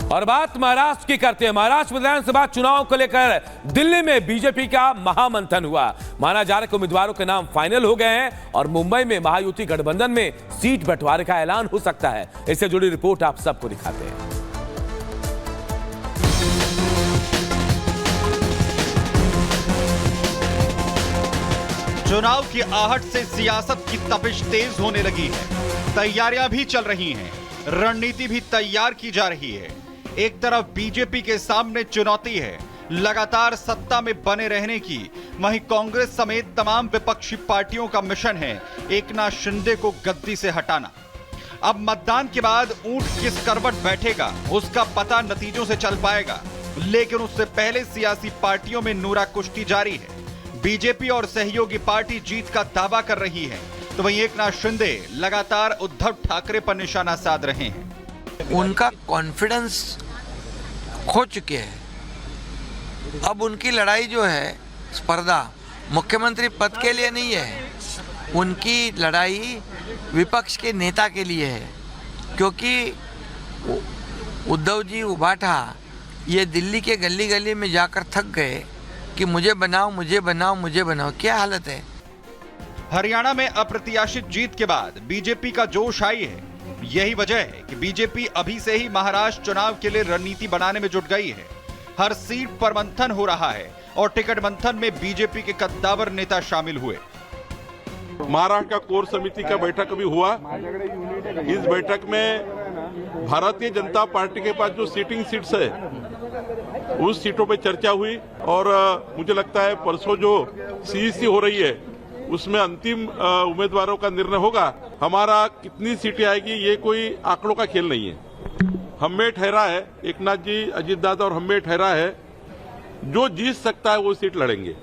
और बात महाराष्ट्र की करते हैं। महाराष्ट्र विधानसभा चुनाव को लेकर दिल्ली में बीजेपी का महामंथन हुआ। माना जा रहा है कि उम्मीदवारों के नाम फाइनल हो गए हैं और मुंबई में महायुति गठबंधन में सीट बंटवारे का ऐलान हो सकता है। इससे जुड़ी रिपोर्ट आप सबको दिखाते हैं। चुनाव की आहट से सियासत की तपिश तेज होने लगी है। तैयारियां भी चल रही हैं, रणनीति भी तैयार की जा रही है। एक तरफ बीजेपी के सामने चुनौती है लगातार सत्ता में बने रहने की, वहीं कांग्रेस समेत तमाम विपक्षी पार्टियों का मिशन है एकनाथ शिंदे को गद्दी से हटाना। अब मतदान के बाद ऊंट किस करवट बैठेगा उसका पता नतीजों से चल पाएगा, लेकिन उससे पहले सियासी पार्टियों में नूरा कुश्ती जारी है। बीजेपी और सहयोगी पार्टी जीत का दावा कर रही है, तो वहीं एकनाथ शिंदे लगातार उद्धव ठाकरे पर निशाना साध रहे हैं। उनका कॉन्फिडेंस खो चुके हैं। अब उनकी लड़ाई जो है स्पर्धा मुख्यमंत्री पद के लिए नहीं है, उनकी लड़ाई विपक्ष के नेता के लिए है। क्योंकि उद्धव जी उबाठा ये दिल्ली के गली गली में जाकर थक गए कि मुझे बनाओ मुझे बनाओ मुझे बनाओ। क्या हालत है। हरियाणा में अप्रत्याशित जीत के बाद बीजेपी का जोश आई है। यही वजह है कि बीजेपी अभी से ही महाराष्ट्र चुनाव के लिए रणनीति बनाने में जुट गई है। हर सीट पर मंथन हो रहा है और टिकट मंथन में बीजेपी के कद्दावर नेता शामिल हुए। महाराष्ट्र का कोर समिति का बैठक अभी हुआ। इस बैठक में भारतीय जनता पार्टी के पास जो सीटिंग सीट्स है उस सीटों पे चर्चा हुई और मुझे लगता है परसों जो सीईसी हो रही है उसमें अंतिम उम्मीदवारों का निर्णय होगा। हमारा कितनी सीटें आएगी ये कोई आंकड़ों का खेल नहीं है। हमें ठहरा है, एकनाथ जी अजीत दादा और हमें ठहरा है जो जीत सकता है वो सीट लड़ेंगे।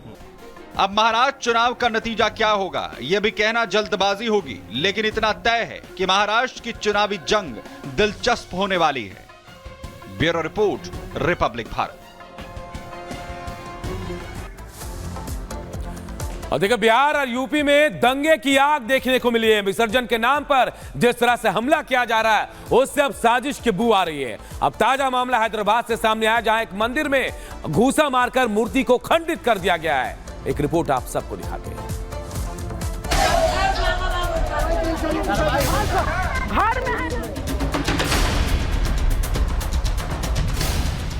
अब महाराष्ट्र चुनाव का नतीजा क्या होगा यह भी कहना जल्दबाजी होगी, लेकिन इतना तय है कि महाराष्ट्र की चुनावी जंग दिलचस्प होने वाली है। Bureau report, Republic Bharat. और देखिए बिहार और यूपी में दंगे की आग देखने को मिली है। विसर्जन के नाम पर जिस तरह से हमला किया जा रहा है उससे अब साजिश की बू आ रही है। अब ताजा मामला हैदराबाद से सामने आया जहां एक मंदिर में घूसा मारकर मूर्ति को खंडित कर दिया गया है। एक रिपोर्ट आप सबको दिखाते हैं।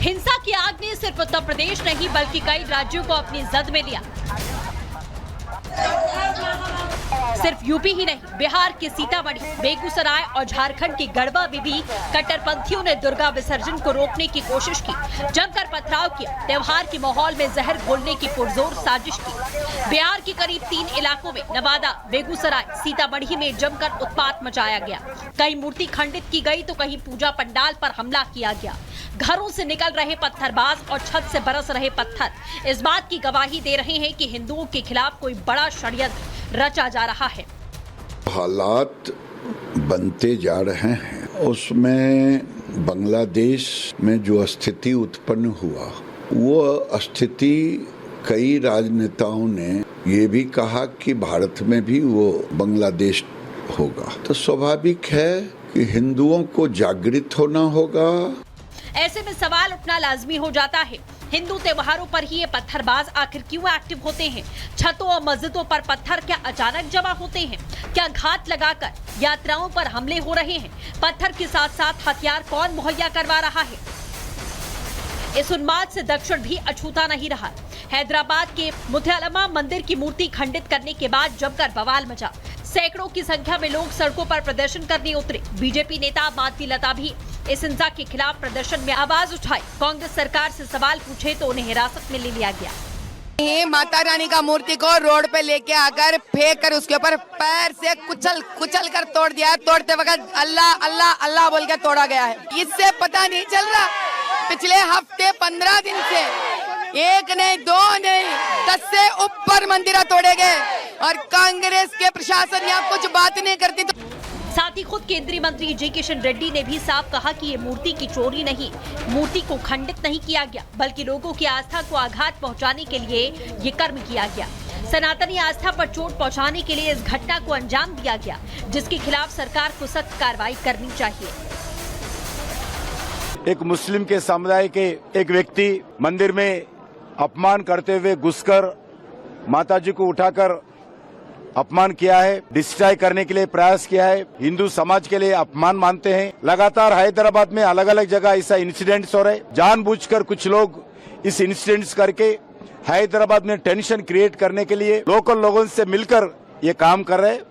हिंसा की आग ने सिर्फ उत्तर प्रदेश नहीं बल्कि कई राज्यों को अपनी जद में लिया। सिर्फ यूपी ही नहीं, बिहार के सीतामढ़ी, बेगूसराय और झारखंड की गढ़वा में भी कट्टरपंथियों ने दुर्गा विसर्जन को रोकने की कोशिश की, जमकर पथराव किया, त्योहार के माहौल में जहर घोलने की पुरजोर साजिश की। बिहार के करीब 3 इलाकों में नवादा, बेगूसराय, सीतामढ़ी में जमकर उत्पात मचाया गया। कहीं मूर्ति खंडित की गई तो कहीं पूजा पंडाल पर हमला किया गया। घरों से निकल रहे पत्थरबाज और छत से बरस रहे पत्थर इस बात की गवाही दे रहे हैं कि हिंदुओं के खिलाफ कोई बड़ा षड्यंत्र रचा जा रहा है। हालात बनते जा रहे हैं, उसमें बांग्लादेश में जो स्थिति उत्पन्न हुआ वो स्थिति कई राजनेताओं ने ये भी कहा कि भारत में भी वो बांग्लादेश होगा। तो स्वाभाविक है कि हिंदुओं को जागृत होना होगा। ऐसे में सवाल उठना लाजमी हो जाता है, हिंदू त्योहारों पर ही ये पत्थरबाज आखिर क्यों एक्टिव होते हैं? छतों और मस्जिदों पर पत्थर क्या अचानक जमा होते हैं? क्या घात लगाकर यात्राओं पर हमले हो रहे हैं? पत्थर के साथ साथ हथियार कौन मुहैया करवा रहा है? इस उन्माद से दक्षिण भी अछूता नहीं रहा। हैदराबाद के मुथ्यालम्मा मंदिर की मूर्ति खंडित करने के बाद जमकर बवाल मचा। सैकड़ों की संख्या में लोग सड़कों पर प्रदर्शन करने उतरे। बीजेपी नेता मालती लता भी इस हिंसा के खिलाफ प्रदर्शन में आवाज उठाई। कांग्रेस सरकार से सवाल पूछे तो उन्हें हिरासत में ले लिया गया। माता रानी का मूर्ति को रोड पे लेके आकर फेंक कर उसके ऊपर पैर से कुचल कर तोड़ दिया है। तोड़ते वक्त अल्लाह अल्लाह अल्लाह बोल के तोड़ा गया है। इससे पता नहीं चल रहा पिछले हफ्ते 15 दिन से एक नहीं, दो नहीं, 10 से ऊपर मंदिर तोड़े गए और कांग्रेस के प्रशासन यहाँ कुछ बात नहीं करती। साथ ही खुद केंद्रीय मंत्री जी किशन रेड्डी ने भी साफ कहा कि ये मूर्ति की चोरी नहीं, मूर्ति को खंडित नहीं किया गया, बल्कि लोगों की आस्था को आघात पहुंचाने के लिए ये कर्म किया गया। सनातनी आस्था पर चोट पहुंचाने के लिए इस घटना को अंजाम दिया गया, जिसके खिलाफ सरकार को सख्त कार्रवाई करनी चाहिए। एक मुस्लिम के समुदाय के एक व्यक्ति मंदिर में अपमान करते हुए घुसकर माताजी को उठाकर अपमान किया है, डिस्ट्रॉय करने के लिए प्रयास किया है, हिंदू समाज के लिए अपमान मानते हैं। लगातार हैदराबाद में अलग अलग जगह ऐसा इंसिडेंट्स हो रहे, जानबूझकर कुछ लोग इस इंसिडेंट्स करके हैदराबाद में टेंशन क्रिएट करने के लिए लोकल लोगों से मिलकर ये काम कर रहे हैं।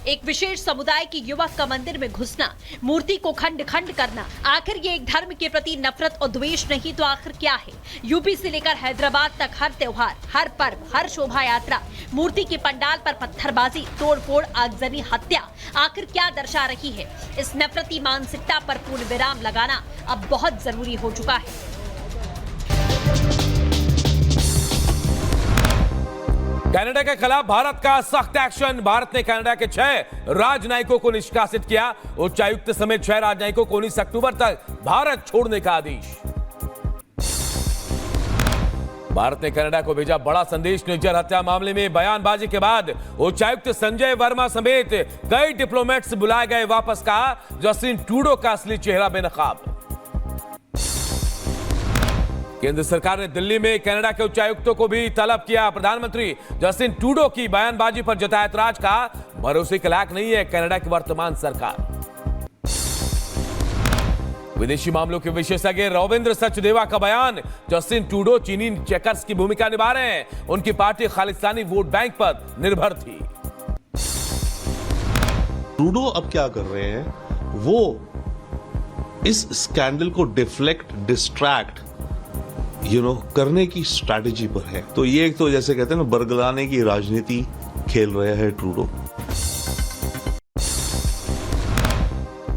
एक विशेष समुदाय के युवक का मंदिर में घुसना, मूर्ति को खंड खंड करना, आखिर ये एक धर्म के प्रति नफरत और द्वेष नहीं तो आखिर क्या है? यूपी से लेकर हैदराबाद तक हर त्योहार, हर पर्व, हर शोभा यात्रा, मूर्ति के पंडाल पर पत्थरबाजी, तोड़फोड़, आगजनी, हत्या, आखिर क्या दर्शा रही है? इस नफरती मानसिकता पर पूर्ण विराम लगाना अब बहुत जरूरी हो चुका है। कनाडा के खिलाफ भारत का सख्त एक्शन। भारत ने कनाडा के 6 राजनयिकों को निष्कासित किया। उच्चायुक्त समेत 6 राजनयिकों को 19 अक्टूबर तक भारत छोड़ने का आदेश। भारत ने कनाडा को भेजा बड़ा संदेश। निज्जर हत्या मामले में बयानबाजी के बाद उच्चायुक्त संजय वर्मा समेत कई डिप्लोमेट्स बुलाए गए वापस। कहा जस्टिन ट्रूडो का असली चेहरा बेनकाब। केंद्र सरकार ने दिल्ली में कनाडा के उच्चायुक्तों को भी तलब किया। प्रधानमंत्री जस्टिन ट्रूडो की बयानबाजी पर जताया ऐतराज। कहा भरोसे के लायक नहीं है कनाडा की वर्तमान सरकार। विदेशी मामलों के विशेषज्ञ रविंद्र सचदेवा का बयान। जस्टिन ट्रूडो चीनी चेकर्स की भूमिका निभा रहे हैं। उनकी पार्टी खालिस्तानी वोट बैंक पर निर्भर थी। ट्रूडो अब क्या कर रहे हैं, वो इस स्कैंडल को डिफ्लेक्ट, डिस्ट्रैक्ट करने की स्ट्रैटेजी पर है। तो ये एक तो जैसे कहते हैं ना, बरगलाने की राजनीति खेल रहे हैं ट्रूडो।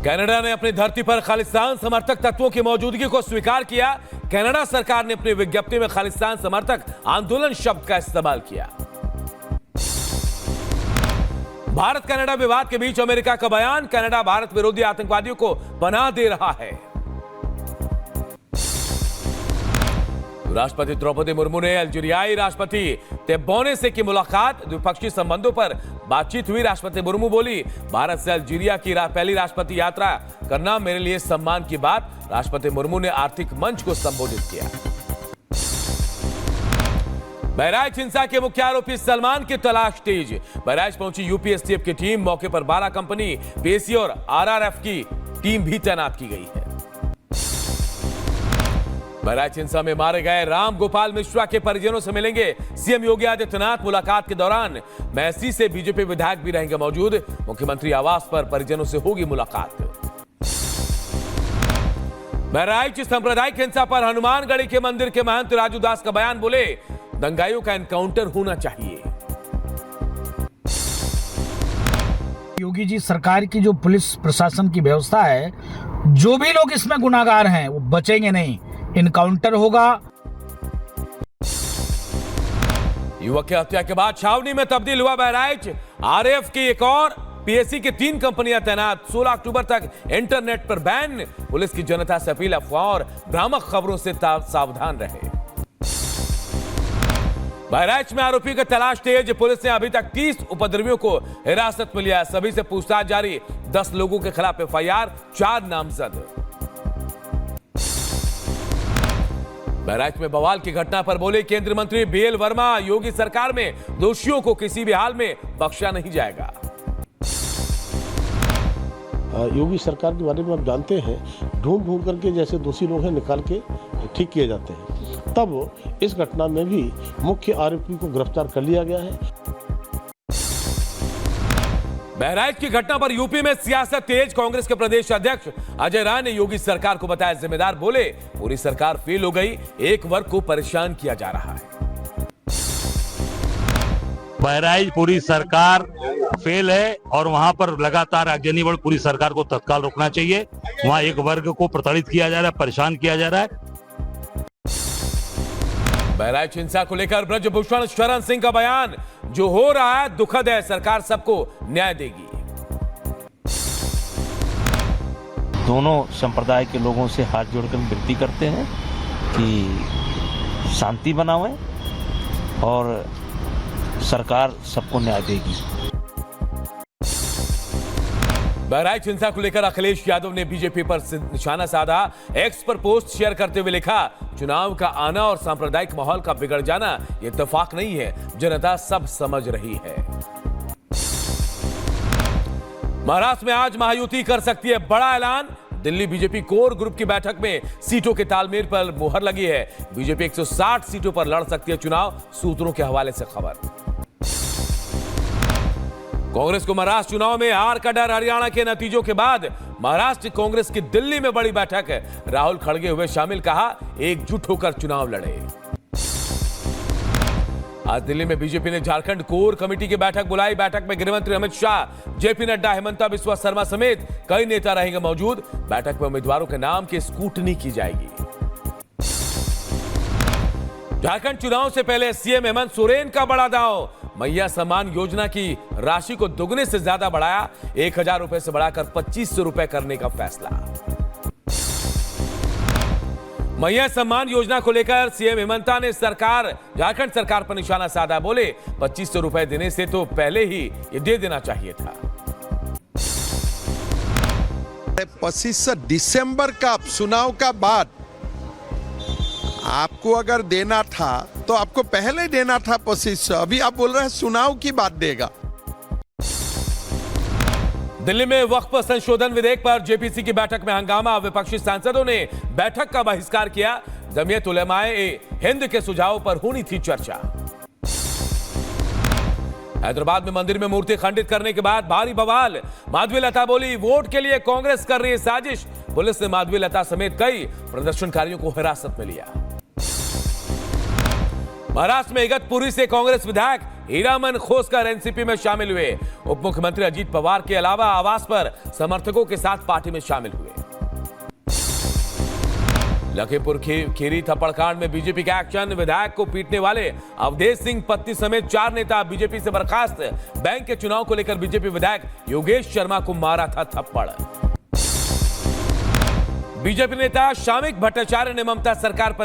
कनाडा ने अपनी धरती पर खालिस्तान समर्थक तत्वों की मौजूदगी को स्वीकार किया। कनाडा सरकार ने अपनी विज्ञप्ति में खालिस्तान समर्थक आंदोलन शब्द का इस्तेमाल किया। भारत कनाडा विवाद के बीच अमेरिका का बयान। कनाडा भारत विरोधी आतंकवादियों को पनाह दे रहा है। राष्ट्रपति द्रौपदी मुर्मू ने अल्जीरियाई राष्ट्रपति तेब्बोने से की मुलाकात। द्विपक्षीय संबंधों पर बातचीत हुई। राष्ट्रपति मुर्मू बोली भारत से अल्जीरिया की पहली राष्ट्रपति यात्रा करना मेरे लिए सम्मान की बात। राष्ट्रपति मुर्मू ने आर्थिक मंच को संबोधित किया। बहराइच हिंसा के मुख्य आरोपी सलमान की तलाश तेज। बहराइच पहुंची यूपी एसटीएफ की टीम। मौके पर 12 कंपनी, पीएसी और आरआरएफ की टीम भी तैनात की गई है। बहराइच हिंसा में मारे गए राम गोपाल मिश्रा के परिजनों से मिलेंगे सीएम योगी आदित्यनाथ। मुलाकात के दौरान मैसी से बीजेपी विधायक भी रहेंगे मौजूद। मुख्यमंत्री आवास पर परिजनों से होगी मुलाकात। बहराइच सांप्रदायिक हिंसा पर हनुमानगढ़ी के मंदिर के महंत राजू दास का बयान। बोले दंगाइयों का एनकाउंटर होना चाहिए। योगी जी सरकार की जो पुलिस प्रशासन की व्यवस्था है, जो भी लोग इसमें गुनाहगार हैं वो बचेंगे नहीं, इनकाउंटर होगा। युवक की हत्या के बाद छावनी में तब्दील हुआ बहराइच। आरएएफ की एक और पीएसी की 3 कंपनियां तैनात। 16 अक्टूबर तक इंटरनेट पर बैन। पुलिस की जनता से अपील अफवाह और भ्रामक खबरों से सावधान रहे। बहराइच में आरोपी की तलाश तेज। पुलिस ने अभी तक 30 उपद्रवियों को हिरासत में लिया। सभी से पूछताछ जारी। 10 लोगों के खिलाफ एफआईआर, 4 नामजद। बहराइच में बवाल की घटना पर बोले केंद्रीय मंत्री बीएल वर्मा। योगी सरकार में दोषियों को किसी भी हाल में बख्शा नहीं जाएगा। योगी सरकार के बारे में आप जानते हैं, ढूंढ करके जैसे दोषी लोग हैं निकाल के ठीक किए जाते हैं। तब इस घटना में भी मुख्य आरोपी को गिरफ्तार कर लिया गया है। बहराइच की घटना पर यूपी में सियासत तेज। कांग्रेस के प्रदेश अध्यक्ष अजय राय ने योगी सरकार को बताया जिम्मेदार। बोले पूरी सरकार फेल हो गई, एक वर्ग को परेशान किया जा रहा है। बहराइच पूरी सरकार फेल है और वहां पर लगातार आगजनी बढ़ पूरी सरकार को तत्काल रोकना चाहिए। वहां एक वर्ग को प्रताड़ित किया जा रहा है, परेशान किया जा रहा है। बहराइच हिंसा को लेकर ब्रजभूषण शरण सिंह का बयान। जो हो रहा है दुखद है, सरकार सबको न्याय देगी। दोनों संप्रदाय के लोगों से हाथ जोड़कर विनती करते हैं कि शांति बनाएं और सरकार सबको न्याय देगी। बहराइच हिंसा को लेकर अखिलेश यादव ने बीजेपी पर निशाना साधा। एक्स पर पोस्ट शेयर करते हुए लिखा, चुनाव का आना और सांप्रदायिक माहौल का बिगड़ जाना ये इत्तेफाक नहीं है, जनता सब समझ रही है। महाराष्ट्र में आज महायुति कर सकती है बड़ा ऐलान। दिल्ली बीजेपी कोर ग्रुप की बैठक में सीटों के तालमेल पर मुहर लगी है। बीजेपी 160 सीटों पर लड़ सकती है चुनाव, सूत्रों के हवाले से खबर। कांग्रेस को महाराष्ट्र चुनाव में हार का डर। हरियाणा के नतीजों के बाद महाराष्ट्र कांग्रेस की दिल्ली में बड़ी बैठक है। राहुल खड़गे हुए शामिल, कहा एकजुट होकर चुनाव लड़े। आज दिल्ली में बीजेपी ने झारखंड कोर कमेटी की बैठक बुलाई। बैठक में गृहमंत्री अमित शाह, जेपी नड्डा, हेमंता बिस्वा शर्मा समेत कई नेता रहेंगे मौजूद। बैठक में उम्मीदवारों के नाम की स्क्रूटनी की जाएगी। झारखंड चुनाव से पहले सीएम हेमंत सोरेन का बड़ा दांव। मैया सम्मान योजना की राशि को दुगने से ज्यादा बढ़ाया। 1000 रुपए से बढ़ाकर 2500 रुपए करने का फैसला। मैया सम्मान योजना को लेकर सीएम हेमंता ने झारखंड सरकार पर निशाना साधा। बोले 2500 रुपए देने से तो पहले ही ये दे देना चाहिए था। 25 दिसंबर का चुनाव का बाद आपको अगर देना था तो आपको पहले ही देना था 2500। अभी आप बोल रहे हैं चुनाव की बात देगा। दिल्ली में वक्फ संशोधन विधेयक पर जेपीसी की बैठक में हंगामा। विपक्षी सांसदों ने बैठक का बहिष्कार किया। जमीयत उलेमाए हिंद के सुझावों पर होनी थी चर्चा। हैदराबाद में मंदिर में मूर्ति खंडित करने के बाद भारी बवाल। माधवी लता बोली, वोट के लिए कांग्रेस कर रही है साजिश। पुलिस ने माधवी लता समेत कई प्रदर्शनकारियों को हिरासत में लिया। महाराष्ट्र में इगतपुरी से कांग्रेस विधायक हीरामन खोसकर एनसीपी में शामिल हुए। उप मुख्यमंत्री अजीत पवार के अलावा आवास पर समर्थकों के साथ पार्टी में शामिल हुए। लखीमपुर खीरी थप्पड़कांड में बीजेपी का एक्शन। विधायक को पीटने वाले अवधेश सिंह पत्नी समेत 4 नेता बीजेपी से बर्खास्त। बैंक के चुनाव को लेकर बीजेपी विधायक योगेश शर्मा को मारा था थप्पड़। बीजेपी नेता शामिक भट्टाचार्य ने ममता सरकार पर